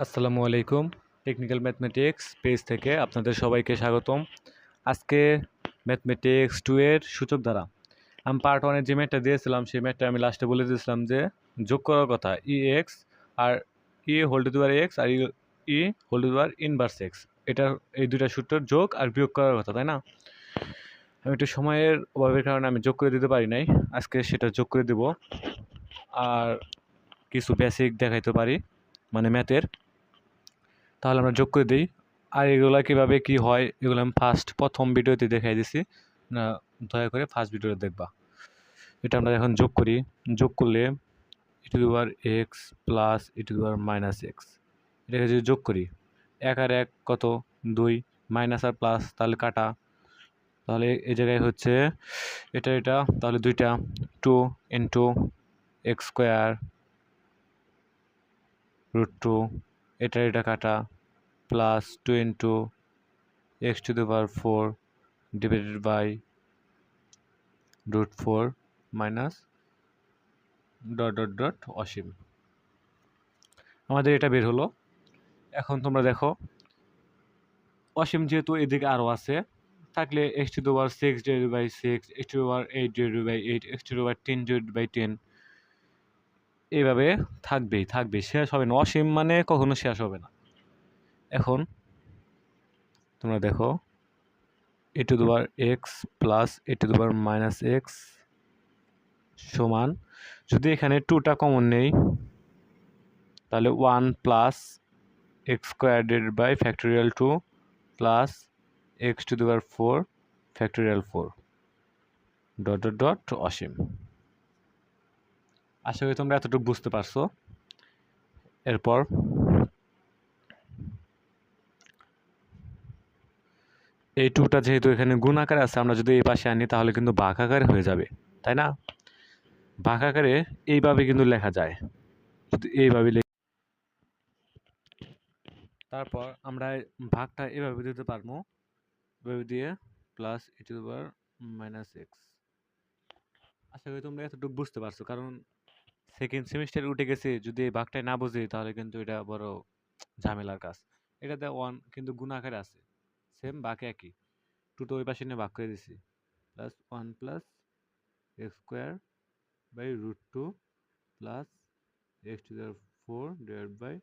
আসসালামু আলাইকুম। Technical mathematics page থেকে আপনাদের সবাইকে স্বাগতম। আজকে ম্যাথমেটিক্স 2 এর সূচক দ্বারা আমি পার্ট 1 এর যে ম্যাথটা দিয়েছিলাম সেই ম্যাথটা আমি লাস্টে বলে দিয়েছিলাম যে যোগ করার কথা ex আর e whole to the power x আর e whole to the power inverse x। এটা এই দুইটা সূত্রের যোগ আর বিয়োগ করার কথা, তাই না? আমি একটু সময়ের অভাবের কারণে আমি যোগ করে দিতে পারি নাই, আজকে সেটা যোগ করে দেব। আর কিছু বেসিক দেখাইতে পারি মানে ম্যাথের, তাহলে আমরা যোগ করে দিই। আর এগুলো কীভাবে কি হয় এগুলো আমি প্রথম ভিডিওতে দেখাই দিছি, না দয়া করে ফার্স্ট ভিডিওতে দেখবা। এটা আমরা এখন যোগ করি। যোগ করলে e to the power x plus e to the power minus x, এটাকে যদি যোগ করি 1 আর 1 কত 2, মাইনাস আর প্লাস তাহলে কাটা, তাহলে এই জায়গায় হচ্ছে এটা তাহলে দুইটা 2 ইন্টু এক্স স্কোয়ার √2, এটা কাটা plus 2 into x to the power 4 divided by √4 minus dot অসীম। আমাদের এটা বের হলো। এখন তোমরা দেখো অসীম যেহেতু এদিকে আরও আছে, থাকলে x to the power 6 divided by 6, x to the power 8 divided by 8, x to the power 10 divided by 10, এইভাবে থাকবেই, শেষ হবে না। অসীম মানে কখনো শেষ হবে না। এখন তোমরা দেখো e to the power x plus e to the power minus x সমান, যদি এখানে 2টা কমন নেই তাহলে 1 plus x square divided by factorial 2 plus x to the power 4 factorial 4 dot অসীম। আশা করি তোমরা এতটুকু বুঝতে পারছো। এরপর এই 2টা যেহেতু এখানে গুণ আকারে আছে, আমরা যদি এই পাশে আনি তাহলে কিন্তু ভাগ আকারে হয়ে যাবে, তাই না? ভাগ আকারে এইভাবে কিন্তু লেখা যায়, যদি এইভাবে তারপর আমরা ভাগটা এভাবে দিতে পারবো, এভাবে দিয়ে plus e to the power minus x. আশা করি তোমরা এতটুকু বুঝতে পারছো, কারণ সেকেন্ড সেমিস্টারে উঠে গেছে, যদি এই ভাগটাই না বুঝি তাহলে কিন্তু এটা বড় ঝামেলার কাজ। এটাতে 1 কিন্তু গুণ আকারে আছে, সেম ভাগ একই, 2 তো ওই পাশে নিয়ে ভাগ করে দিছি, plus 1 plus x square by √2 plus x to the power 4 divide by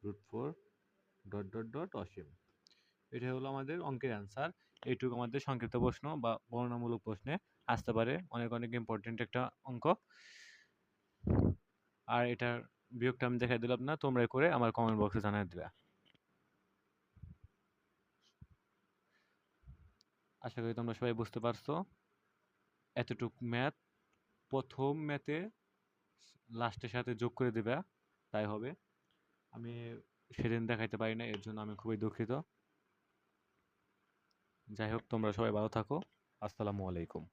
√4 dot অসীম। এটা হলো আমাদের অঙ্কের অ্যান্সার। এইটুকু আমাদের সংক্ষিপ্ত প্রশ্ন বা বর্ণনামূলক প্রশ্নে আসতে পারে, অনেক ইম্পর্টেন্ট একটা অঙ্ক। আর এটার বিয়োগটা আমি দেখাই দিলাম না, তোমরা করে আমার কমেন্ট বক্সে জানিয়ে দিবা। আশা করি তোমরা সবাই বুঝতে পারছো। এতটুক ম্যাথ প্রথম ম্যাথে লাস্টের সাথে যোগ করে দিবা, তাই হবে। আমি সেদিন দেখাইতে পারি না, এর জন্য আমি খুবই দুঃখিত। যাই হোক, তোমরা সবাই ভালো থাকো। আসসালামু আলাইকুম।